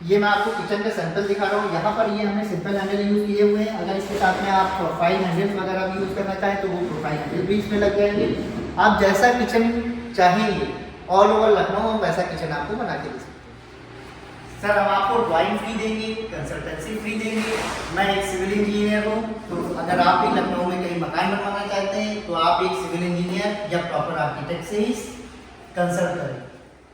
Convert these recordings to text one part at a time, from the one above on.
ये मैं आपको किचन का सैंपल दिखा रहा हूँ। यहाँ पर ये हमने सिंपल हैंडल यूज़ किए हुए हैं। अगर इसके साथ में आप प्रोफाइल हैंडल्स वगैरह भी यूज़ करना चाहें तो वो प्रोफाइल हैंडल भी इसमें लग जाएंगे। आप जैसा किचन चाहेंगे ऑल ओवर लखनऊ हम वैसा किचन आपको बना के दे सकते हैं। सर हम आपको ड्राइंग फ्री देंगे, कंसल्टेंसी फ्री देंगे। मैं एक सिविल इंजीनियर हूँ, तो अगर आप भी लखनऊ में कहीं मकान बनवाना चाहते हैं तो आप एक सिविल इंजीनियर या प्रॉपर आर्किटेक्ट से ही कंसल्ट करें।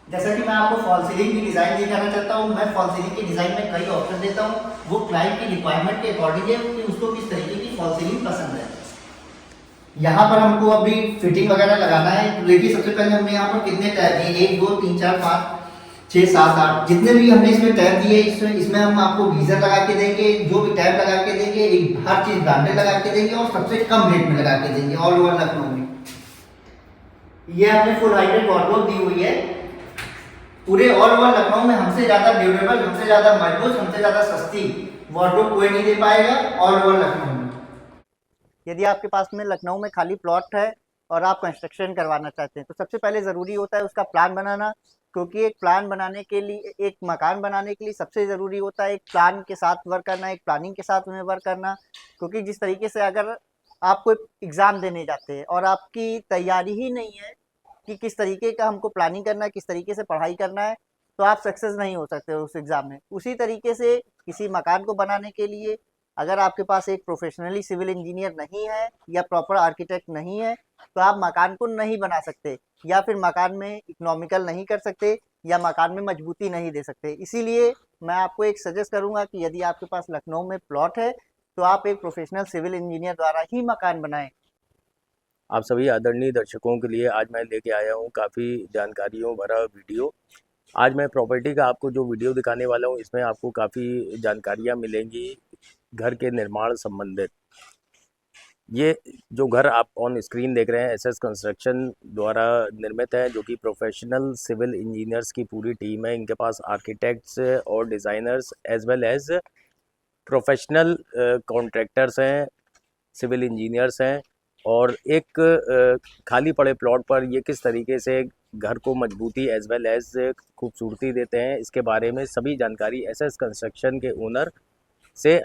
जैसा कि मैं आपको फॉल सीलिंग की डिज़ाइन दिखाना चाहता हूँ। मैं फॉल सीलिंग की डिज़ाइन में कई ऑप्शन देता हूँ, वो क्लाइंट की रिक्वायरमेंट के अकॉर्डिंग है कि उसको किस तरीके की फॉल सीलिंग पसंद है। यहाँ पर हमको अभी फिटिंग वगैरह लगाना है। तो देखिए सबसे पहले हमने यहाँ पर कितने टैब दिए, 1 2 3 4 5 6 7 8, जितने भी हमने इसमें टैब दिए इसमें हम आपको गीजर लगा के देंगे। जो भी टैब लगा के देंगे एक हर चीज़ ब्रांडेड लगा के देंगे और सबसे कम रेट में लगा के देंगे ऑल ओवर लखनऊ में। ये हमने फुल हाइटेड वार्डरोब दी हुई है। पूरे ऑल ओवर लखनऊ में हमसे ज़्यादा ड्यूरेबल, हमसे ज़्यादा मजबूत, हमसे ज़्यादा सस्ती वार्डरोब कोई नहीं दे पाएगा ऑल ओवर लखनऊ में। यदि आपके पास में लखनऊ में खाली प्लॉट है और आप कंस्ट्रक्शन करवाना चाहते हैं तो सबसे पहले ज़रूरी होता है उसका प्लान बनाना। क्योंकि एक प्लान बनाने के लिए, एक मकान बनाने के लिए सबसे ज़रूरी होता है एक प्लान के साथ वर्क करना, एक प्लानिंग के साथ में वर्क करना। क्योंकि जिस तरीके से अगर आप कोई एग्ज़ाम देने जाते हैं और आपकी तैयारी ही नहीं है कि किस तरीके का हमको प्लानिंग करना है, किस तरीके से पढ़ाई करना है, तो आप सक्सेस नहीं हो सकते उस एग्ज़ाम में। उसी तरीके से किसी मकान को बनाने के लिए अगर आपके पास एक प्रोफेशनली सिविल इंजीनियर नहीं है या प्रॉपर आर्किटेक्ट नहीं है तो आप मकान को नहीं बना सकते, या फिर मकान में इकोनॉमिकल नहीं कर सकते, या मकान में मजबूती नहीं दे सकते। इसीलिए मैं आपको एक सजेस्ट करूंगा कि यदि आपके पास लखनऊ में प्लॉट है तो आप एक प्रोफेशनल सिविल इंजीनियर द्वारा ही मकान बनाएं। आप सभी आदरणीय दर्शकों के लिए आज मैं लेके आया हूँ काफ़ी जानकारियों भरा वीडियो। आज मैं प्रॉपर्टी का आपको जो वीडियो दिखाने वाला हूँ इसमें आपको काफ़ी जानकारियाँ मिलेंगी घर के निर्माण संबंधित। ये जो घर आप ऑन स्क्रीन देख रहे हैं एसएस कंस्ट्रक्शन द्वारा निर्मित है, जो कि प्रोफेशनल सिविल इंजीनियर्स की पूरी टीम है। इनके पास आर्किटेक्ट्स और designers as well as professional contractors हैं, सिविल इंजीनियर्स हैं। और एक खाली पड़े प्लॉट पर ये किस तरीके से घर को मजबूती एज वेल एज खूबसूरती देते हैं, इसके बारे में सभी जानकारी एसएस कंस्ट्रक्शन के ओनर से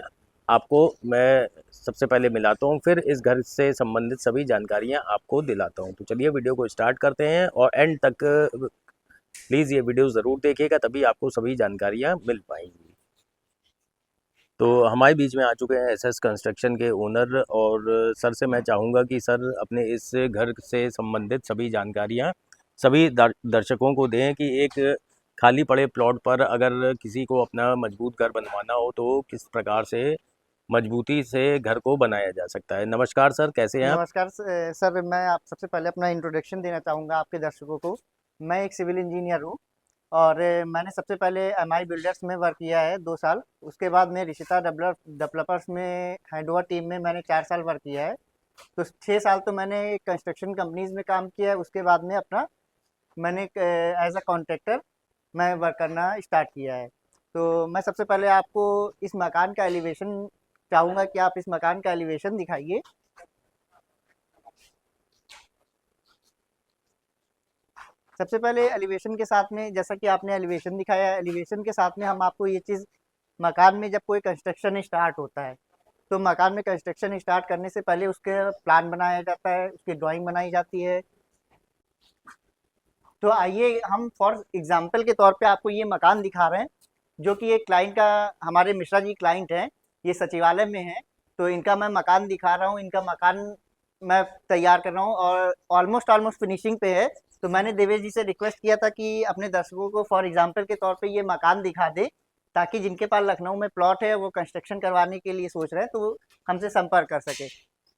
आपको मैं सबसे पहले मिलाता हूँ, फिर इस घर से संबंधित सभी जानकारियाँ आपको दिलाता हूँ। तो चलिए वीडियो को स्टार्ट करते हैं और एंड तक प्लीज़ ये वीडियो ज़रूर देखिएगा, तभी आपको सभी जानकारियाँ मिल पाएंगी। तो हमारे बीच में आ चुके हैं एसएस कंस्ट्रक्शन के ओनर, और सर से मैं चाहूँगा कि सर अपने इस घर से संबंधित सभी जानकारियाँ सभी दर्शकों को दें कि एक खाली पड़े प्लॉट पर अगर किसी को अपना मजबूत घर बनवाना हो तो किस प्रकार से मजबूती से घर को बनाया जा सकता है। नमस्कार सर, कैसे हैं आप? नमस्कार सर, मैं आप सबसे पहले अपना इंट्रोडक्शन देना चाहूँगा आपके दर्शकों को। मैं एक सिविल इंजीनियर हूँ और मैंने सबसे पहले एमआई बिल्डर्स में वर्क किया है 2 साल। उसके बाद मैं रिश्ता डेवलपर्स में हैंडओवर टीम में मैंने 4 साल वर्क किया है। तो 6 साल तो मैंने कंस्ट्रक्शन कंपनीज में काम किया है। उसके बाद में अपना मैंने एज अ कॉन्ट्रैक्टर मैं वर्क करना स्टार्ट किया है। तो मैं सबसे पहले आपको इस मकान का एलिवेशन चाहूँगा कि आप इस मकान का एलिवेशन दिखाइए। सबसे पहले एलिवेशन के साथ में, जैसा कि आपने एलिवेशन दिखाया है, एलिवेशन के साथ में हम आपको ये चीज़, मकान में जब कोई कंस्ट्रक्शन स्टार्ट होता है तो मकान में कंस्ट्रक्शन स्टार्ट करने से पहले उसके प्लान बनाया जाता है, उसकी ड्राइंग बनाई जाती है। तो आइए हम फॉर एग्जांपल के तौर पे आपको ये मकान दिखा रहे हैं, जो कि एक क्लाइंट का, हमारे मिश्रा जी क्लाइंट हैं, ये सचिवालय में है। तो इनका मैं मकान दिखा रहा हूँ। इनका मकान मैं तैयार कर रहा हूँ और ऑलमोस्ट ऑलमोस्ट फिनिशिंग पे है। तो मैंने देवेश जी से रिक्वेस्ट किया था कि अपने दर्शकों को फॉर एग्जांपल के तौर पे ये मकान दिखा दे, ताकि जिनके पास लखनऊ में प्लॉट है वो कंस्ट्रक्शन करवाने के लिए सोच रहे हैं तो वो हमसे संपर्क कर सके।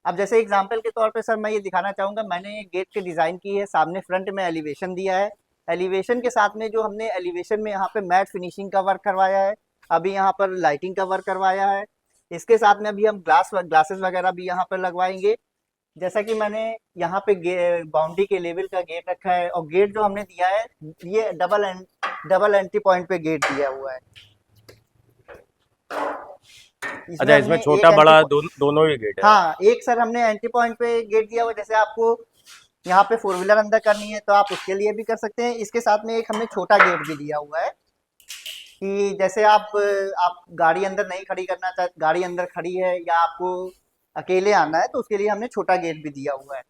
अब जैसे एग्जांपल के तौर पे सर मैं ये दिखाना चाहूँगा, मैंने गेट की डिज़ाइन की है, सामने फ्रंट में एलिवेशन दिया है। एलिवेशन के साथ में जो हमने एलिवेशन में यहाँ पे मैट फिनिशिंग का वर्क करवाया है, अभी यहाँ पर लाइटिंग का वर्क करवाया है। इसके साथ में अभी हम ग्लासेस वगैरह भी यहाँ पर लगवाएंगे। जैसा कि मैंने यहाँ पे बाउंड्री के लेवल का गेट रखा है, और गेट जो हमने दिया है ये डबल एंट्री पॉइंट पे गेट दिया हुआ है। इसमें अच्छा, इसमें हमने एक छोटा एंट्री, बड़ा दोनों ही गेट है। हाँ एक सर हमने एंट्री पॉइंट पे गेट दिया हुआ है। जैसे आपको यहाँ पे 4 व्हीलर अंदर करनी है तो आप उसके लिए भी कर सकते हैं। इसके साथ में एक हमने छोटा गेट भी दिया हुआ है। कि जैसे आप गाड़ी अंदर नहीं खड़ी करना चाहते, गाड़ी अंदर खड़ी है या आपको अकेले आना है, तो उसके लिए हमने छोटा गेट भी दिया हुआ है।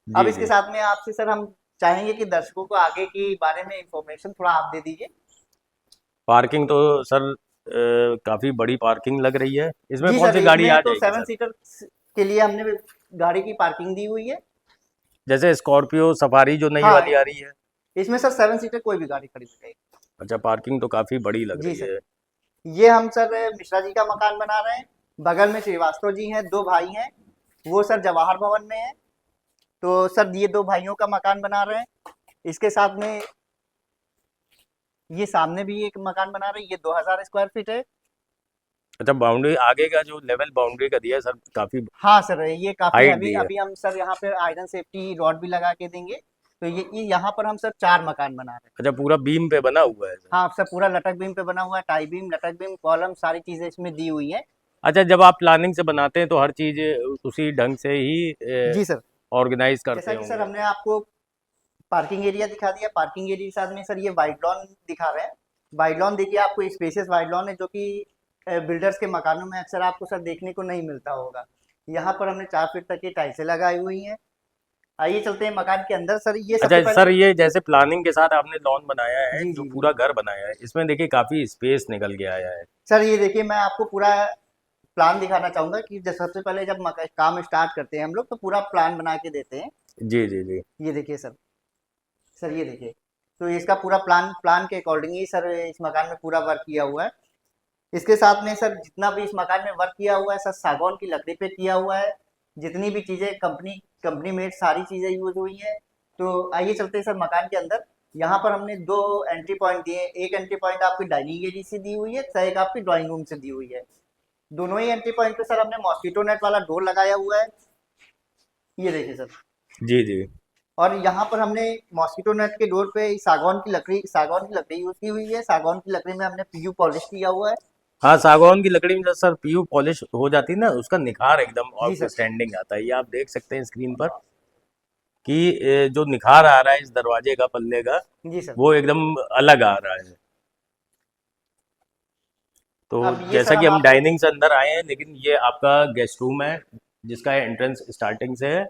अब जी इसके जी। साथ में आपसे सर हम चाहेंगे कि दर्शकों को आगे के बारे में इंफॉर्मेशन थोड़ा आप दे दीजिए। पार्किंग तो सर काफी बड़ी पार्किंग लग रही है, इसमें जी कौन सर, सी गाड़ी इसमें आ तो जाएगी सेवन सर? सीटर के लिए हमने गाड़ी की पार्किंग दी हुई है। जैसे स्कॉर्पियो सफारी जो नई हाँ, वाली आ रही है। इसमें सर सेवन सीटर कोई भी गाड़ी खड़ी हो जाएगी। अच्छा, पार्किंग तो काफी बड़ी लग जी रही सर, है। ये हम सर मिश्रा जी का मकान बना रहे हैं। बगल में श्रीवास्तव जी हैं, दो भाई हैं, वो सर जवाहर भवन में है। तो सर ये दो भाइयों का मकान बना रहे हैं। इसके साथ में ये सामने भी एक मकान बना रहे हैं, ये 2000 स्क्वायर फीट है। अच्छा, बाउंड्री आगे का जो लेवल बाउंड्री का दिया है सर, काफी हाँ सर, ये काफी हाइट हैवी। दी है। अभी हम सर यहाँ पे आयरन सेफ्टी रॉड भी लगा के देंगे। तो ये यहाँ पर हम सर 4 मकान बना रहे हैं। अच्छा, पूरा बीम पे बना हुआ है सर? हाँ सर, पूरा लटक बीम पे बना हुआ है, टाई बीम, लटक बीम, कॉलम, सारी चीजें इसमें दी हुई है। अच्छा, जब आप प्लानिंग से बनाते हैं तो हर चीज उसी ढंग से ही जी सर, ऑर्गेनाइज जैसा करते कि सर होंगे। हमने आपको पार्किंग एरिया दिखा दिया। पार्किंग एरिया के साथ में सर ये वाइड लॉन दिखा रहे हैं। वाइड लॉन देखिए, आपको स्पेशियस वाइड लॉन है, जो कि बिल्डर्स के मकानों में अक्सर आपको सर देखने को नहीं मिलता होगा। यहाँ पर हमने 4 फीट तक की टाइल्सें लगाई हुई हैं। आइए चलते हैं मकान के अंदर सर। ये अच्छा सबसे पहले सर, ये जैसे प्लानिंग के साथ आपने लॉन बनाया है, जी जो जी जी पूरा घर बनाया है, इसमें देखिए काफी स्पेस निकल के आया है। सर, ये देखिए मैं आपको पूरा प्लान दिखाना चाहूंगा कि सबसे पहले जब काम स्टार्ट करते हैं हम लोग, तो पूरा प्लान बना के देते हैं। जी जी जी। ये देखिए सर, सर ये देखिए, तो इसका पूरा प्लान प्लान के अकॉर्डिंग ही सर इस मकान में पूरा वर्क किया हुआ है। इसके साथ में सर जितना भी इस मकान में वर्क किया हुआ है सर, सागौन की लकड़ी पे किया हुआ है। जितनी भी चीजें कंपनी कंपनी मेड सारी चीजें यूज हुई हैं। तो आइए चलते हैं सर मकान के अंदर। यहाँ पर हमने 2 एंट्री पॉइंट दिए हैं। एक एंट्री पॉइंट आपकी डाइनिंग एरिया से दी हुई है, तथा एक आपकी ड्राइंग रूम से दी हुई है। दोनों ही एंट्री पॉइंट पे सर हमने मॉस्किटो नेट वाला डोर लगाया हुआ है। ये देखिए सर, जी जी। और यहाँ पर हमने मॉस्किटो नेट के डोर पे सागौन की लकड़ी यूज की हुई है। सागौन की लकड़ी में हमने पीयू पॉलिश किया हुआ है। हाँ, सागौन की लकड़ी में जब सर पीयू पॉलिश हो जाती है ना, उसका निखार एकदम जी सर, आउटस्टैंडिंग आता है। ये आप देख सकते हैं स्क्रीन पर कि जो निखार आ रहा है इस दरवाजे का, पल्ले का, जी सर। वो एकदम अलग आ रहा है। तो अब ये जैसा सर कि हम हम आपको डाइनिंग से अंदर आए हैं, लेकिन ये आपका गेस्ट रूम है, जिसका एंट्रेंस स्टार्टिंग से है।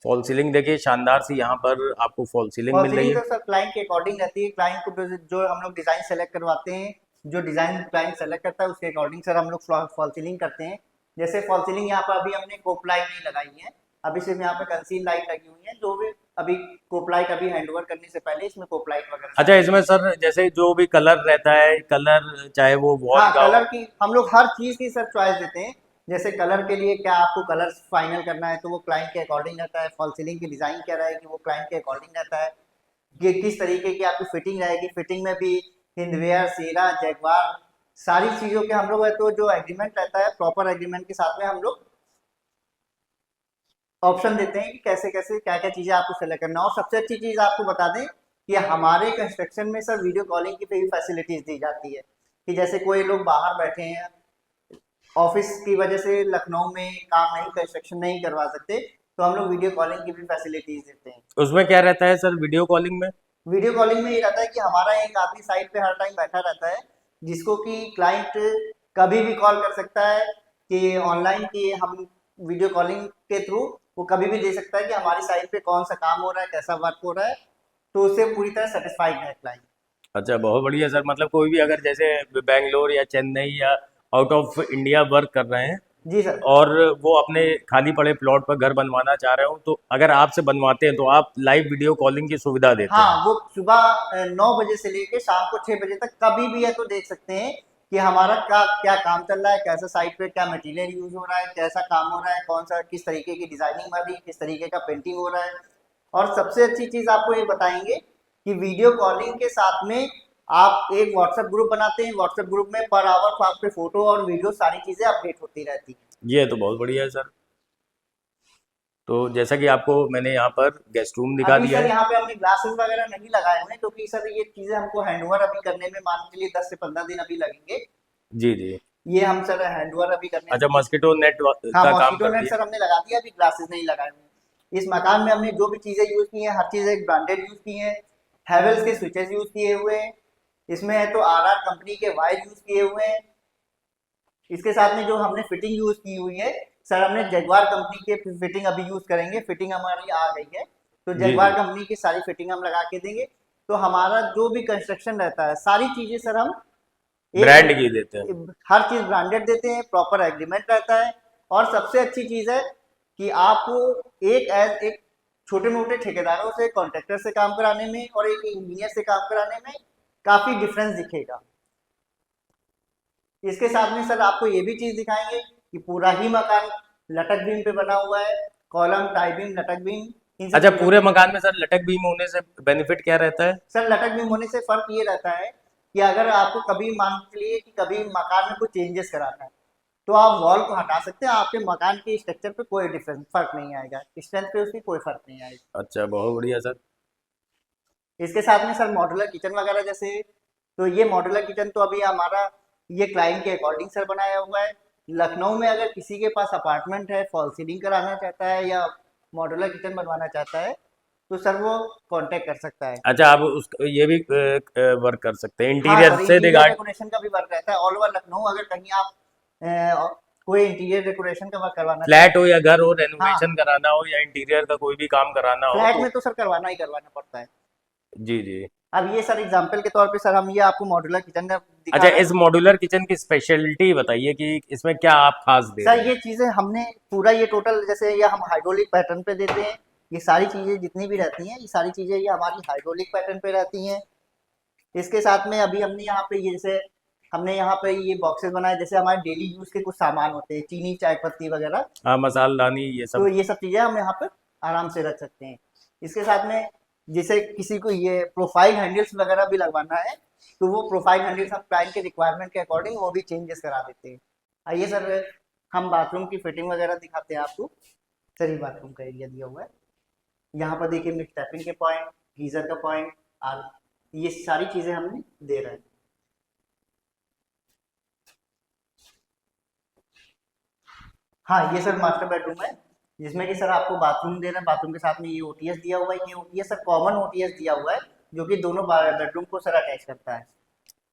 फॉल सीलिंग देखिए शानदार सी, यहाँ पर आपको फॉल सीलिंग फॉल मिल रही सीलिंग है। तो सर क्लाइंट के अकॉर्डिंग रहती है। क्लाइंट को जो हम लोग डिजाइन सेलेक्ट करवाते हैं, जो डिजाइन क्लाइंट सेलेक्ट करता है उसके अकॉर्डिंग सर हम लोग फॉल सीलिंग करते हैं। जैसे फॉल सीलिंग यहाँ पर अभी हमने कोप लाइट नहीं लगाई है, अभी सिर्फ यहाँ पे कंसील लाइट लगी हुई है। जो भी अभी कोप लाइट अभी हैंडओवर करने से पहले इसमें कोप लाइट वगैरह अच्छा, सारी इसमें लगेगी। सर जैसे जो भी कलर रहता है, कलर चाहे वो वॉल हाँ, का कलर हो। की हम लोग हर चीज की सर चॉइस देते हैं। जैसे कलर के लिए क्या आपको कलर फाइनल करना है, तो वो क्लाइंट के अकॉर्डिंग रहता है। फॉल सीलिंग की डिजाइन क्या रहेगी, वो क्लाइंट के अकॉर्डिंग रहता है। कि किस तरीके की आपकी फिटिंग रहेगी। फिटिंग में भी हिंदवेयर, सेरा, जैगवार, सारी चीजों के हम लोग है, तो जो एग्रीमेंट रहता है प्रॉपर एग्रीमेंट के साथ में हम लोग ऑप्शन देते हैं कि कैसे कैसे क्या क्या चीजें आपको सेलेक्ट करना। और सबसे अच्छी चीज आपको बता दें कि हमारे कंस्ट्रक्शन में सर वीडियो कॉलिंग की भी फैसिलिटीज दी जाती है। कि जैसे कोई लोग बाहर बैठे हैं, ऑफिस की वजह से लखनऊ में काम नहीं, कंस्ट्रक्शन नहीं करवा सकते, तो हम लोग वीडियो कॉलिंग की भी फैसिलिटीज देते हैं। उसमें क्या रहता है सर वीडियो कॉलिंग में? वीडियो कॉलिंग में ये रहता है कि हमारा एक आदमी साइट पे हर टाइम बैठा रहता है, जिसको कि क्लाइंट कभी भी कॉल कर सकता है कि ऑनलाइन की हम वीडियो कॉलिंग के थ्रू वो कभी भी दे सकता है कि हमारी साइट पे कौन सा काम हो रहा है, कैसा वर्क हो रहा है। तो उससे पूरी तरह सेटिस्फाइड है क्लाइंट। अच्छा, बहुत बढ़िया सर। मतलब कोई भी अगर जैसे बेंगलोर या चेन्नई या आउट ऑफ इंडिया वर्क कर रहे हैं, जी सर। और वो अपने खाली पड़े प्लॉट पर घर बनवाना चाह रहे हो, तो अगर आपसे बनवाते हैं तो आप लाइव वीडियो कॉलिंग की सुविधा देते हाँ, हैं? वो सुबह 9 बजे से लेके शाम को 6 बजे तक कभी भी है तो देख सकते हैं कि हमारा क्या क्या काम चल रहा है, कैसा साइट पे क्या मटेरियल यूज हो रहा है, कैसा काम हो रहा है, कौन सा किस तरीके की डिजाइनिंग बन रही है, किस तरीके का पेंटिंग हो रहा है। और सबसे अच्छी चीज आपको ये बताएंगे कि वीडियो कॉलिंग के साथ में आप एक व्हाट्सएप ग्रुप बनाते हैं। व्हाट्सएप ग्रुप में पर आवर आपके फोटो और वीडियो सारी चीजें अपडेट होती रहती हैं। ये तो बहुत बढ़िया है सर। तो जैसा कि आपको मैंने यहाँ पर गेस्ट रूम दिखा अभी दिया सर है। यहाँ पे हमने ग्लासेस वगैरह नहीं लगाए हुए हैं, क्योंकि सर ये चीजें हमको हैंडओवर अभी करने में मान के लिए 10 से 15 दिन अभी लगेंगे। जी जी। ये हम सर हैंडओवर अभी करने अच्छा, में। मॉस्किटो नेट हाँ, का काम मॉस्किटो कर नेट दिया। सर हमने लगा दिया, अभी ग्लासेस नहीं लगाए हुए। इस मकान में हमने जो भी चीजें यूज की हैं, हर चीज एक ब्रांडेड यूज की है। हैवेल्स के स्विचेस यूज किए हुए हैं। इसमें है तो RR कंपनी के वायर यूज किए हुए हैं। इसके साथ में जो हमने फिटिंग यूज की हुई है सर, हमने जगुआर कंपनी के फिटिंग अभी यूज करेंगे। फिटिंग हमारी आ गई है, तो जी जगुआर जी। कंपनी की सारी फिटिंग हम लगा के देंगे। तो हमारा जो भी कंस्ट्रक्शन रहता है सारी चीजें सर हम ब्रांड की देते हैं। हर चीज ब्रांडेड देते हैं, प्रॉपर एग्रीमेंट रहता है। और सबसे अच्छी चीज है कि आपको एक छोटे मोटे ठेकेदारों से, कॉन्ट्रैक्टर से काम कराने में और एक इंजीनियर से काम कराने में काफी डिफरेंस दिखेगा। इसके साथ में सर आपको ये भी चीज दिखाएंगे कि पूरा ही मकान लटक बीम पे बना हुआ है, कॉलम, टाई बीम, लटक बीम, इन सब अच्छा, चीजों पूरे मकान में सर लटक बीम होने से बेनिफिट क्या रहता है? सर लटक बीम होने से फर्क ये रहता है कि अगर आपको कभी मान लीजिए कि कभी मकान में कुछ चेंजेस कराना है तो आप वॉल को हटा सकते हैं, आपके मकान के स्ट्रक्चर पे कोई डिफरेंस फर्क नहीं आएगा, स्ट्रेंथ पे उसकी कोई फर्क नहीं आएगा। अच्छा, बहुत बढ़िया सर। इसके साथ में सर मॉड्यूलर किचन वगैरह जैसे, तो ये मॉड्यूलर किचन तो अभी हमारा ये क्लाइंट के अकॉर्डिंग सर बनाया हुआ है। लखनऊ में अगर किसी के पास अपार्टमेंट है, फॉल सीलिंग कराना चाहता है या मॉड्यूलर किचन बनवाना चाहता है तो सर वो कांटेक्ट कर सकता है। अच्छा, आप उस ये भी वर्क कर सकते हैं हाँ इंटीरियर सर, से इंटीरियर रिगार्ड। डेकोरेशन का भी वर्क रहता है ऑल ओवर लखनऊ। अगर कहीं आप कोई इंटीरियर डेकोरेशन का वर्क करवाना फ्लैट हो या घर हो, चाहते, हाँ रेनोवेशन कराना हो या इंटीरियर का कोई भी काम कराना हो फ्लैट तो। में तो सर करवाना ही करवाना पड़ता है। जी जी। अब ये सर एग्जांपल के तौर पे सर हम ये आपको मॉड्यूलर किचन का दिखा अच्छा, रहे हैं। इस मॉड्यूलर किचन की स्पेशलिटी बताइए कि इसमें क्या आप खास दे रहे सर हैं? ये चीजें हमने पूरा ये टोटल जैसे ये हम हाइड्रोलिक पैटर्न पे देते हैं। ये सारी चीजें जितनी भी रहती हैं ये सारी चीजें ये हमारी हाइड्रोलिक पैटर्न पे रहती हैं। इसके साथ में अभी हमने यहाँ पे ये जैसे हमने यहाँ पे ये बॉक्सेस बनाए, जैसे हमारे डेली यूज के कुछ सामान होते हैं, चीनी, चाय पत्ती वगैरह, हाँ, मसालदानी ये तो सब। ये सब चीजें हम यहाँ पे आराम से रख सकते हैं। इसके साथ में जैसे किसी को ये प्रोफाइल हैंडल्स वगैरह भी लगवाना है तो वो प्रोफाइल हैंडल्स हम क्लाइंट के रिक्वायरमेंट के अकॉर्डिंग वो भी चेंजेस करा देते हैं। आइए सर हम बाथरूम की फिटिंग वगैरह दिखाते हैं आपको। सर ये बाथरूम का एरिया दिया हुआ है, यहाँ पर देखिए मिक्स टैपिंग के पॉइंट, गीजर का पॉइंट, और ये सारी चीजें हमने दे रहे हैं। हाँ ये सर मास्टर बेडरूम है जिसमें कि सर आपको बाथरूम दे रहे हैं, बाथरूम के साथ में ये ओटीएस दिया हुआ है। ये ओटीएस सर कॉमन ओटीएस दिया हुआ है जो कि दोनों बेडरूम को सर अटैच करता है।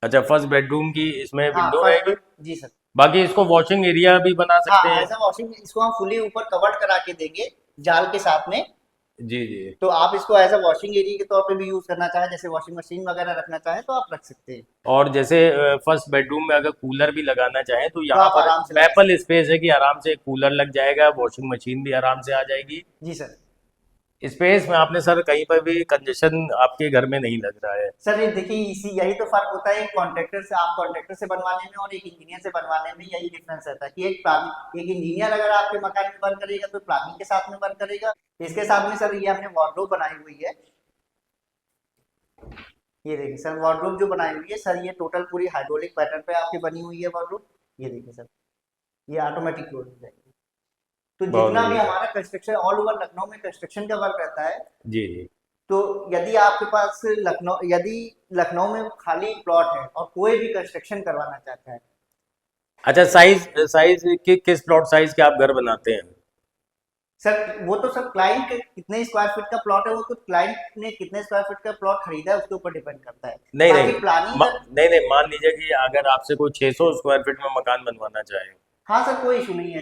अच्छा, फर्स्ट बेडरूम की इसमें हाँ विंडो फर्स्ट रहेगी। बेड, जी सर। बाकी इसको वॉशिंग एरिया भी बना सकते हाँ हैं। एज अ वॉशिंग इसको हम फुली ऊपर कवर्ड करा के देंगे जाल के साथ में। जी जी। तो आप इसको एज अ वॉशिंग एरिया के तौर पे भी यूज करना चाहें, जैसे वॉशिंग मशीन वगैरह रखना चाहें तो आप रख सकते हैं। और जैसे फर्स्ट बेडरूम में अगर कूलर भी लगाना चाहें तो तो यहाँ आप पर आराम से लगा मैपल स्पेस है कि आराम से कूलर लग जाएगा, वॉशिंग मशीन भी आराम से आ जाएगी। सकते। जी सर। स्पेस में आपने सर कहीं पर भी कंजेशन आपके घर में नहीं लग रहा है। सर ये देखिए इसी यही तो फर्क होता है कॉन्ट्रैक्टर से, आप कॉन्ट्रैक्टर से बनवाने में और एक इंजीनियर से बनवाने में यही डिफरेंस रहता है कि एक इंजीनियर अगर आपके मकान में वर्क करेगा तो प्लानिंग के साथ में वर्क करेगा। इसके साथ में सर ये हमने वार्डरोब बनाई हुई है। ये देखिए सर वार्डरोब जो बनाई हुई है सर, ये टोटल पूरी हाइड्रोलिक पैटर्न पे आपकी बनी हुई है वार्डरोब। ये देखिए सर ये ऑटोमेटिक क्लोज हो जाएगी। तो बहुत जितना भी बढ़िया। हमारा कंस्ट्रक्शन ऑल ओवर लखनऊ में कंस्ट्रक्शन का वर्क रहता है, जी जी। तो यदि आपके पास यदि लखनऊ में खाली प्लॉट है और कोई भी कंस्ट्रक्शन करवाना चाहता है। अच्छा, साइज साइज किस प्लॉट साइज के आप घर बनाते हैं? सर वो तो सर क्लाइंट के कितने स्क्वायर फीट का प्लॉट है, वो तो क्लाइंट ने कितने स्क्वायर फीट का प्लॉट खरीदा है उसके ऊपर डिपेंड करता है। नहीं बाकी नहीं, प्लानिंग सर, नहीं नहीं, मान लीजिए कि अगर आपसे कोई 600 स्क्वायर फीट में मकान बनवाना चाहे। हाँ सर कोई इशू नहीं है।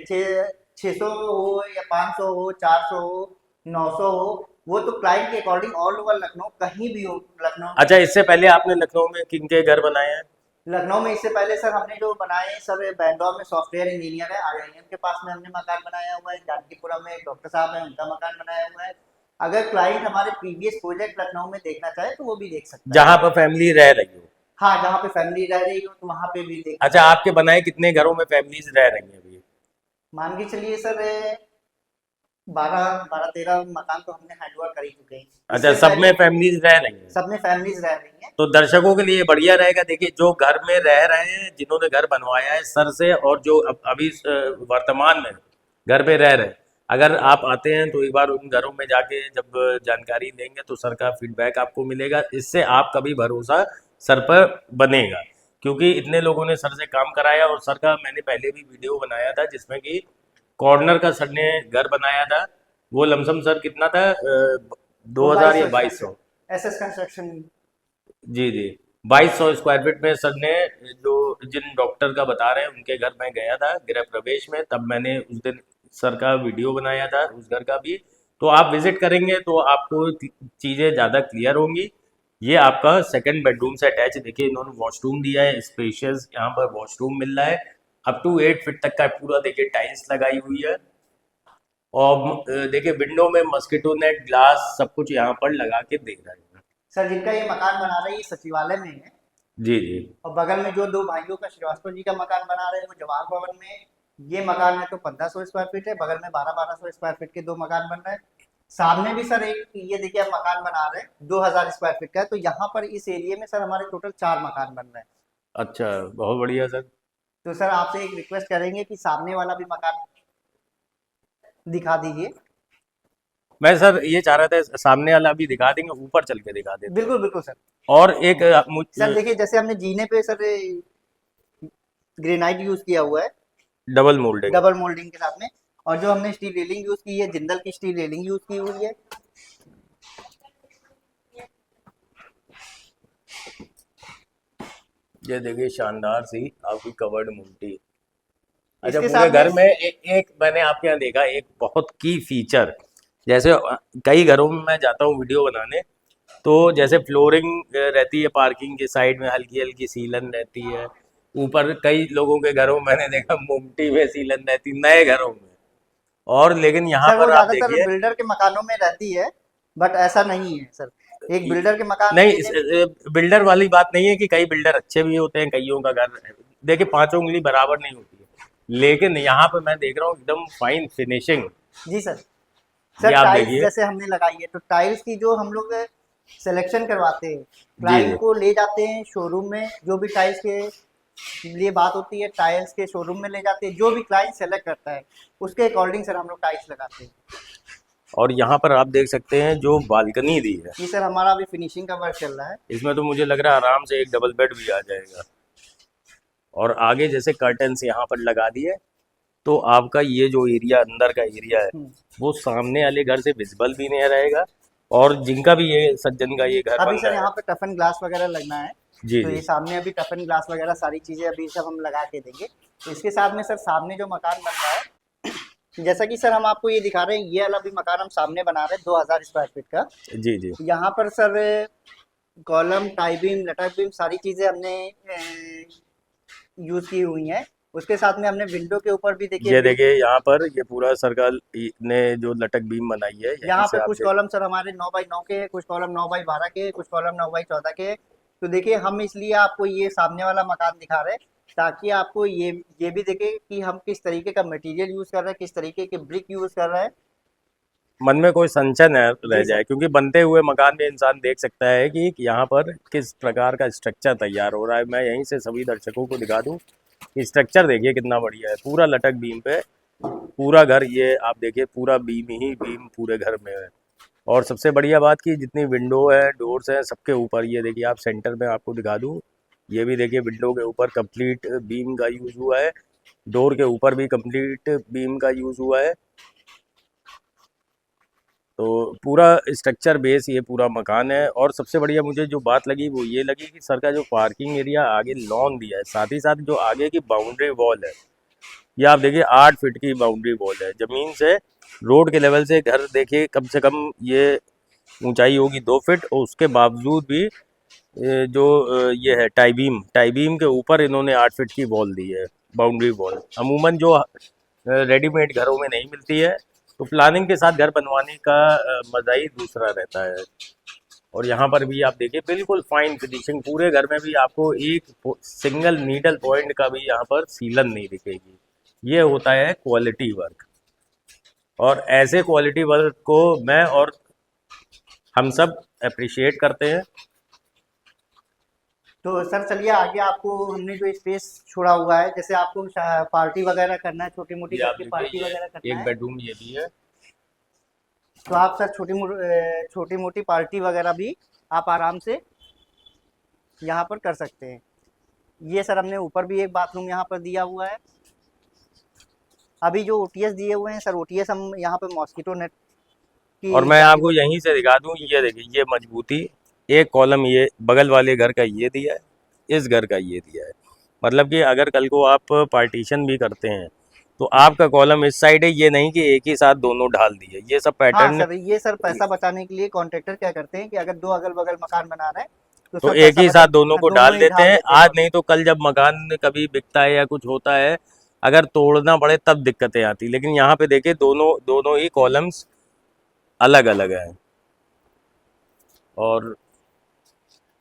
600 हो या 500 हो, 400 हो, 900 हो, वो तो क्लाइंट के अकॉर्डिंग ऑल ओवर लखनऊ कहीं भी हो लखनऊ। अच्छा, इससे पहले आपने लखनऊ में किन के घर बनाए हैं? लखनऊ में इससे पहले सर हमने जो बनाए हैं सर, बैंगलोर में सॉफ्टवेयर इंजीनियर है आईआईएम के पास में हमने मकान बनाया हुआ है। जानकीपुरम में एक डॉक्टर साहब है उनका मकान बनाया हुआ है। अगर क्लाइंट हमारे प्रीवियस प्रोजेक्ट लखनऊ में देखना चाहे तो वो भी देख सकता है। जहां पर फैमिली रह रही हो। हाँ जहाँ पे फैमिली रह रही हो तो वहाँ पे भी देख अच्छा, आपके बनाए कितने घरों में फैमिलीज रह रही हैं अभी? मान के चलिए सर 12-13 मकान तो हमने हैंडओवर कर ही चुके हैं। अच्छा, इससे सब में पहले फैमिलीज रह रही हैं। सब में फैमिलीज रह रही हैं। तो दर्शकों के लिए बढ़िया रहेगा। देखिए, जो घर में रह रहे हैं, जिन्होंने घर बनवाया है सर से, और जो अभी वर्तमान में घर पे रह रहे हैं, अगर आप आते हैं तो एक बार उन घरों में जाके जब जानकारी लेंगे तो सर का फीडबैक आपको मिलेगा। इससे आपका भी भरोसा सर पर बनेगा, क्योंकि इतने लोगों ने सर से काम कराया। और सर का मैंने पहले भी वीडियो बनाया था जिसमें कि कॉर्नर का सर ने घर बनाया था। वो लमसम सर कितना था, वो 2000 या 2200। SS construction. जी जी, 2200 स्क्वायर फीट में सर ने, जो जिन डॉक्टर का बता रहे हैं उनके घर में गया था गृह प्रवेश में, तब मैंने उस दिन सर का वीडियो बनाया था उस घर का भी। तो आप विजिट करेंगे तो आपको चीज़ें ज़्यादा क्लियर होंगी। ये आपका सेकंड बेडरूम से अटैच, देखिए इन्होंने वॉशरूम दिया है, स्पेशियस यहाँ पर वॉशरूम मिल रहा है। अप टू 8 फीट तक का पूरा देखिए टाइल्स लगाई हुई है। और देखिए विंडो में मस्किटो नेट, ग्लास सब कुछ यहाँ पर लगा के दे रहे हैं। सर जिनका ये मकान बना रहे हैं ये सचिवालय में है, जी जी। और बगल में जो दो भाइयों का श्रीवास्तव जी का मकान बना रहे हैं वो जवाहर भवन में है। ये मकान है तो 1500 स्क्वायर फीट है, बगल में 1200 स्क्वायर फीट के दो मकान बन रहे हैं। सामने भी सर एक ये देखिए आप मकान बना रहे हैं 2000 स्क्वायर फीट का है, तो यहाँ पर इस एरिया में सर हमारे टोटल 4 मकान बन रहे हैं। अच्छा, बहुत बढ़िया सर। तो सर आपसे एक रिक्वेस्ट करेंगे कि सामने वाला भी मकान दिखा दीजिए। मैं सर ये चाह रहा था सामने वाला भी दिखा देंगे, ऊपर चल के दिखा देते हैं। बिल्कुल बिल्कुल सर। और एक सर देखिए जैसे हमने जीने पे सर ग्रेनाइट यूज किया हुआ है डबल मोल्डिंग। डबल मोल्डिंग के साथ में, और जो हमने स्टील रेलिंग यूज की है जिंदल की स्टील रेलिंग यूज की हुई है। ये देखिए शानदार सी आपकी कवर्ड मूर्ति। अच्छा, इसके पूरे साथ घर में में एक मैंने आपके यहाँ देखा एक बहुत की फीचर, जैसे कई घरों में मैं जाता हूँ वीडियो बनाने, तो जैसे फ्लोरिंग रहती है पार्किंग के साइड में, हल्की हल्की सीलन रहती है। ऊपर कई लोगों के घरों में मैंने देखा मोमटी में सीलन रहती, नए घरों में। और लेकिन यहाँ सर वो पर आप ज्यादातर देखिए, बिल्डर के मकानों में रहती है, बट ऐसा नहीं है सर। एक बिल्डर के मकान में नहीं, बिल्डर वाली बात नहीं है कि कई बिल्डर अच्छे भी होते हैं, कईयों का घर देखिए पांचों उंगली बराबर नहीं होती है, लेकिन यहाँ पे मैं देख रहा हूँ एकदम फाइन फिनिशिंग। जी सर। ये सर आप टाइल्स देखिए। जैसे हमने लगाई है तो टाइल्स की जो हम लोग सिलेक्शन करवाते हैं, जी क्लाइंट जी। को ले जाते हैं शोरूम में, जो भी टाइल्स के लिए बात होती है टाइल्स के शोरूम में ले जाते हैं, जो भी क्लाइंट सेलेक्ट करता है उसके अकॉर्डिंग सर हम लोग टाइल्स लगाते हैं। और यहाँ पर आप देख सकते हैं जो बालकनी दी है, जी सर हमारा अभी फिनिशिंग का वर्क चल रहा है। इसमें तो मुझे लग रहा है आराम से एक डबल बेड भी आ जाएगा। और आगे जैसे कर्टन्स यहाँ पर लगा दिए, तो आपका ये जो एरिया अंदर का एरिया है हम्म। वो सामने वाले घर से विजिबल भी नहीं रहेगा। और जिनका भी ये सज्जन का ये घर अभी बन सर रहा है। यहाँ पे टफन ग्लास वगैरह लगना है, जी तो जी। ये सामने अभी टफन ग्लास वगैरह सारी चीजें अभी सब हम लगा के देंगे। तो इसके साथ में सर सामने जो मकान बन रहा है, जैसा कि सर हम आपको ये दिखा रहे हैं, ये वाला भी मकान हम सामने बना रहे हैं 2000 स्क्वायर फीट का। जी जी। यहाँ पर सर कॉलम टाई बीम लटक बीम सारी चीजें हमने यूज की हुई हैं। उसके साथ में हमने विंडो के ऊपर भी ये देखिए, देखिए यहाँ पर ये पूरा सरकार ने जो लटक बीम बनाई है, यहीं यहाँ से पे आप कुछ कॉलम सर हमारे 9x9 के हैं, कुछ कॉलम 9x12 के हैं, कुछ कॉलम 9x14 के हैं। तो देखिए हम इसलिए आपको ये सामने वाला मकान दिखा रहे हैं ताकि आपको ये भी देखे कि हम किस तरीके का मटेरियल यूज कर रहे हैं, किस तरीके के ब्रिक यूज कर रहे हैं। मन में कोई संशय न रह जी जाए, सर। क्योंकि बनते हुए मकान में इंसान देख सकता है कि यहाँ पर किस प्रकार का स्ट्रक्चर तैयार हो रहा है। मैं यहीं से सभी दर्शकों को दिखा दूं कि स्ट्रक्चर देखिए कितना बढ़िया है, पूरा लटक बीम पे पूरा घर। ये आप देखिए पूरा बीम ही बीम पूरे घर में है। और सबसे बढ़िया बात कि जितनी विंडो है डोर्स हैं सबके ऊपर, ये देखिए आप सेंटर में आपको दिखा दूं, ये भी देखिए विंडो के ऊपर कंप्लीट बीम का यूज हुआ है, डोर के ऊपर भी कंप्लीट बीम का यूज हुआ है। तो पूरा स्ट्रक्चर बेस ये पूरा मकान है। और सबसे बढ़िया मुझे जो बात लगी वो ये लगी कि सर का जो पार्किंग एरिया आगे लॉन दिया है, साथ ही साथ जो आगे की बाउंड्री वॉल है, ये आप देखिए 8 फीट की बाउंड्री वॉल है। ज़मीन से रोड के लेवल से घर देखिए कम से कम ये ऊंचाई होगी 2 फीट, और उसके बावजूद भी जो ये है टाई बीम के ऊपर इन्होंने 8 फीट की वॉल दी है, बाउंड्री वॉल। अमूमन जो रेडीमेड घरों में नहीं मिलती है, तो प्लानिंग के साथ घर बनवाने का मज़ा ही दूसरा रहता है। और यहाँ पर भी आप देखिए बिल्कुल फाइन फिनिशिंग, पूरे घर में भी आपको एक सिंगल नीडल पॉइंट का भी यहाँ पर सीलन नहीं दिखेगी। ये होता है क्वालिटी वर्क, और ऐसे क्वालिटी वर्क को मैं और हम सब अप्रिशिएट करते हैं। तो सर चलिए आगे आपको हमने जो स्पेस छोड़ा हुआ है, जैसे आपको पार्टी वगैरह करना है, छोटी मोटी ये आप करके पार्टी देखिए वगैरह करना एक है, बेडरूम ये भी है। तो आप सर छोटी मोटी पार्टी वगैरह भी आप आराम से यहाँ पर कर सकते हैं। ये सर हमने ऊपर भी एक बाथरूम यहाँ पर दिया हुआ है। अभी जो ओटीएस दिए हुए हैं सर, ओटीएस हम यहाँ पे मॉस्किटो नेट की और मैं आपको यहीं से दिखा दूं, ये देखिए ये मजबूती एक कॉलम ये बगल वाले घर का ये दिया है, इस घर का ये दिया है। मतलब कि अगर कल को आप पार्टीशन भी करते हैं तो आपका कॉलम इस साइड है, ये नहीं कि एक ही साथ दोनों ढाल दिए। ये सब हाँ पैटर्न सर, ये सर पैसा बचाने के लिए कॉन्ट्रैक्टर क्या करते हैं कि अगर दो अगल बगल मकान बना रहे हैं तो तो सर एक पैसा ही बचा, साथ दोनों हाँ, को दोनों डाल ही देते ढाल हैं। देते हैं आज नहीं कॉन्ट्रैक्टर। तो कल जब मकान कभी बिकता है या कुछ होता है, अगर तोड़ना पड़े तब दिक्कतें आती। लेकिन यहाँ पे देखिए दोनों दोनों ही कॉलम्स अलग अलग हैं। और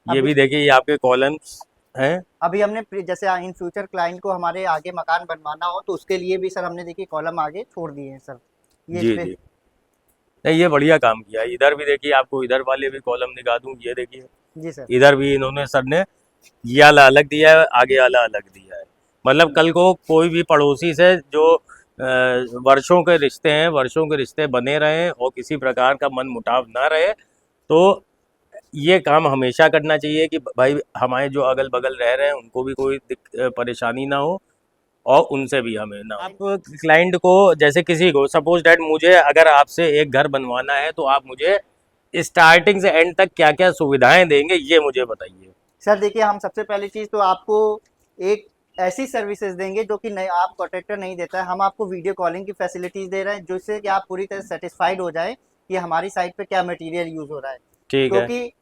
ये अभी भी देखिए ये आपके कॉलम्स हैं। अभी हमने जैसे इन फ्यूचर क्लाइंट को हमारे आगे मकान बनवाना हो तो उसके लिए भी सर हमने देखिए कॉलम आगे छोड़ दिए हैं सर, ये इस जी पे। जी, नहीं ये बढ़िया काम किया है। इधर भी देखिए, आपको इधर वाले भी कॉलम दिखा दूं, ये देखिए जी सर। इधर भी इन्होंने सर ने ये वाला अलग दिया है, आगे वाला अलग दिया है। मतलब कल को कोई भी पड़ोसी से जो वर्षों के रिश्ते हैं, वर्षों के रिश्ते बने रहें और किसी प्रकार का मन मुटाव ना रहे, तो ये काम हमेशा करना चाहिए कि भाई हमारे जो अगल बगल रह रहे हैं उनको भी कोई परेशानी ना हो और उनसे भी हमें ना हो। आप क्लाइंट को, जैसे किसी को सपोज डैट मुझे अगर आपसे एक घर बनवाना है तो आप मुझे स्टार्टिंग से एंड तक क्या क्या सुविधाएं देंगे, ये मुझे बताइए। सर देखिए, हम सबसे पहली चीज़ तो आपको एक ऐसी सर्विसेज देंगे जो कि नहीं, आप कॉन्ट्रैक्टर नहीं देता है। हम आपको वीडियो कॉलिंग की फैसिलिटीज़ दे रहे हैं जिससे कि आप पूरी तरह सेटिस्फाइड हो जाए कि हमारी साइट पे क्या मटेरियल यूज़ हो रहा है। ठीक है। क्योंकि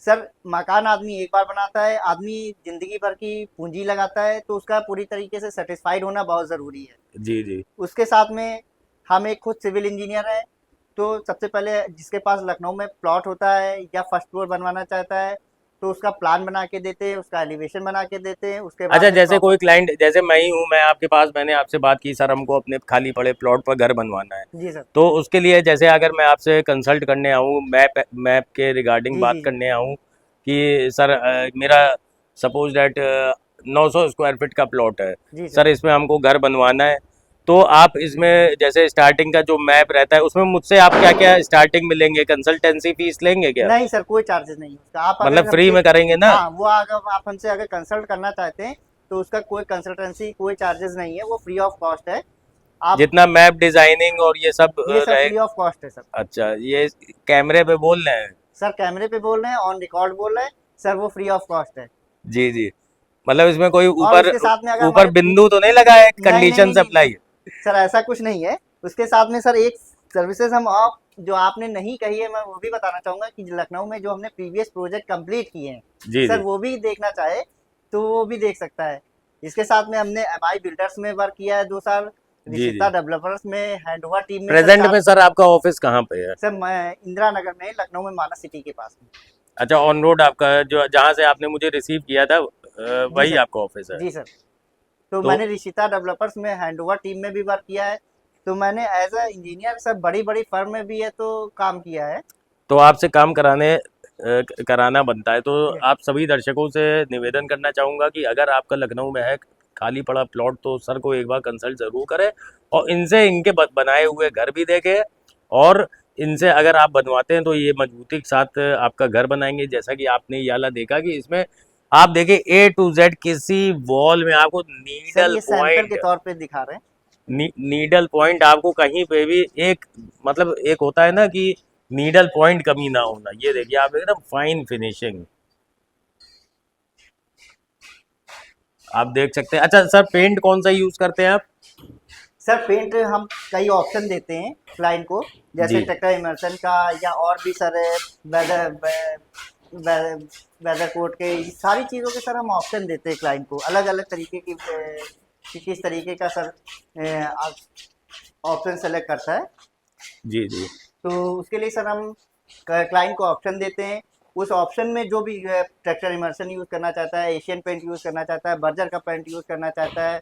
सर मकान आदमी एक बार बनाता है, आदमी ज़िंदगी भर की पूंजी लगाता है, तो उसका पूरी तरीके से सेटिस्फाइड होना बहुत ज़रूरी है। जी जी उसके साथ में हम एक खुद सिविल इंजीनियर हैं, तो सबसे पहले जिसके पास लखनऊ में प्लॉट होता है या फर्स्ट फ्लोर बनवाना चाहता है तो उसका प्लान बना के देते हैं, उसका एलिवेशन बना के देते हैं, उसके बाद अच्छा, में जैसे कोई क्लाइंट, जैसे मैं ही हूँ, मैं आपके पास, मैंने आपसे बात की सर हमको अपने खाली पड़े प्लॉट पर घर बनवाना है, जी सर। तो उसके लिए जैसे अगर मैं आपसे कंसल्ट करने आऊँ, मैप मैप के रिगार्डिंग जी बात जी जी। करने आऊँ कि सर मेरा सपोज डैट 900 स्क्वायर फीट का प्लॉट है जी सर। सर, इसमें हमको घर बनवाना है, तो आप इसमें जैसे स्टार्टिंग का जो मैप रहता है उसमें मुझसे आप क्या क्या स्टार्टिंग में लेंगे, कंसल्टेंसी फीस लेंगे क्या? नहीं सर, कोई चार्जेस नहीं है उसका। आप अगर मतलब फ्री हमसे, में करेंगे ना? हाँ, वो अगर आप हमसे अगर कंसल्ट करना चाहते हैं तो उसका कोई कंसल्टेंसी कोई चार्जेस नहीं है, वो फ्री ऑफ कॉस्ट है। आप, जितना मैप डिजाइनिंग और ये सब ये सब रहे। फ्री ऑफ कॉस्ट है सर। अच्छा, ये कैमरे पे बोल रहे हैं? सर कैमरे पे बोल रहे हैं, ऑन रिकॉर्ड बोल रहे हैं सर, वो फ्री ऑफ कॉस्ट है। जी जी, मतलब इसमें कोई और ऊपर उसके साथ में अगर ऊपर हमारे, बिंदु तो नहीं लगा है, नहीं नहीं कंडीशन नहीं नहीं सप्लाई? सर, ऐसा कुछ नहीं है। उसके साथ में सर एक सर्विसेज हम आप जो आपने नहीं कही है, मैं वो भी बताना चाहूंगा कि लखनऊ में जो हमने प्रीवियस प्रोजेक्ट कंप्लीट किए हैं जी सर, जी वो भी देखना चाहे तो वो भी देख सकता है। इसके साथ में हमने एमआई बिल्डर्स में वर्क किया है 2 साल, जी जी। ऋषिता डेवलपर्स में, हैंडोवा टीम में सर प्रेजेंट में 4। सर आपका ऑफिस कहाँ पे है? सर मैं इंदिरा नगर में, लखनऊ में, मानस सिटी के पास में। अच्छा, ऑन रोड आपका जो जहाँ से आपने मुझे रिसीव किया था जी वही सर। आपका ऑफिस है? जी सर। तो तो मैंने ऋषिता डेवलपर्स में हैंडओवर टीम में भी वर्क किया है। तो मैंने एज अ इंजीनियर सर बड़ी बड़ी फर्म में भी है तो काम किया है। तो आपसे काम कराना बनता है, तो जी आप सभी दर्शकों से निवेदन करना चाहूँगा कि अगर आपका लखनऊ में है खाली पड़ा प्लॉट तो सर को एक बार कंसल्ट ज़रूर करें और इनसे इनके बनाए हुए घर भी देखें। और इनसे अगर आप बनवाते हैं तो ये मजबूती के साथ आपका घर बनाएंगे। जैसा कि आपने ये वाला देखा कि इसमें आप देखिए ए टू जेड, किसी वॉल में आपको सर, नीडल ये सैंपल के पॉइंट, तौर पे दिखा रहे हैं। नीडल पॉइंट आपको कहीं पे भी एक, मतलब एक होता है ना कि नीडल पॉइंट कमी ना होना, ये देखिए आप एकदम फाइन फिनिशिंग आप देख सकते हैं। अच्छा सर, पेंट कौन सा यूज करते हैं आप? सर पेंट हम कई ऑप्शन देते हैं क्लाइंट को, जैसे जी टेक्टर इमर्सन का या और भी सर वेदर वेदर कोट के, ये सारी चीज़ों के सर हम ऑप्शन देते हैं क्लाइंट को, अलग अलग तरीके की कि किस तरीके का सर ऑप्शन सेलेक्ट करता है। जी जी तो उसके लिए सर हम क्लाइंट को ऑप्शन देते हैं। उस ऑप्शन में जो भी ट्रैक्टर इमर्सन यूज़ करना चाहता है, एशियन पेंट यूज़ करना चाहता है, बर्जर का पेंट यूज़ करना चाहता है,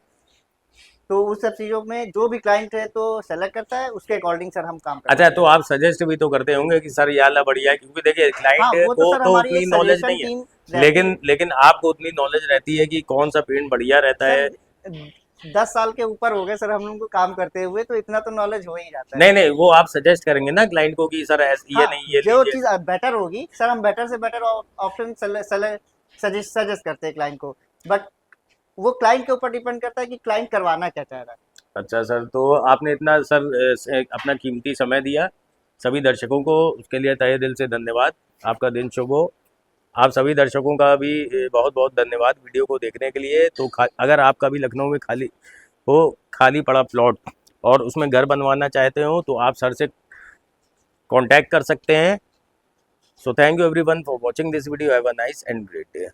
तो उस सब चीज़ों में जो भी क्लाइंट है तो सेलेक्ट करता है, उसके अकॉर्डिंग सर हम काम करते अच्छा, हैं। तो आप सजेस्ट भी तो करते होंगे कि सर ये वाला बढ़िया है, क्योंकि देखिए हाँ, क्लाइंट वो तो को सर तो हमारी उतनी एक नॉलेज सजेशन नहीं है, टीम रहती है। लेकिन आपको उतनी नॉलेज रहती है कि कौन सा पेंट बढ़िया रहता सर है। 10 साल के ऊपर हो गए सर हम लोग को काम करते हुए, तो इतना तो नॉलेज हो ही जाता है। नहीं नहीं, वो आप सजेस्ट करेंगे ना क्लाइंट को कि सर ऐसे ये हाँ, नहीं, ये जो लीजिए। चीज़ बेटर होगी सर, हम बेटर से बेटर ऑप्शन सजेस्ट करते हैं क्लाइंट को। बट वो क्लाइंट के ऊपर डिपेंड करता है कि क्लाइंट करवाना क्या चाह रहा है। अच्छा सर, तो आपने इतना सर अपना कीमती समय दिया सभी दर्शकों को, उसके लिए तहे दिल से धन्यवाद। आपका दिन शुभ हो। आप सभी दर्शकों का भी बहुत बहुत धन्यवाद वीडियो को देखने के लिए। तो अगर आपका भी लखनऊ में खाली पड़ा प्लॉट और उसमें घर बनवाना चाहते हो तो आप सर से कांटेक्ट कर सकते हैं। So thank you everyone for watching this video. Have a nice and great day.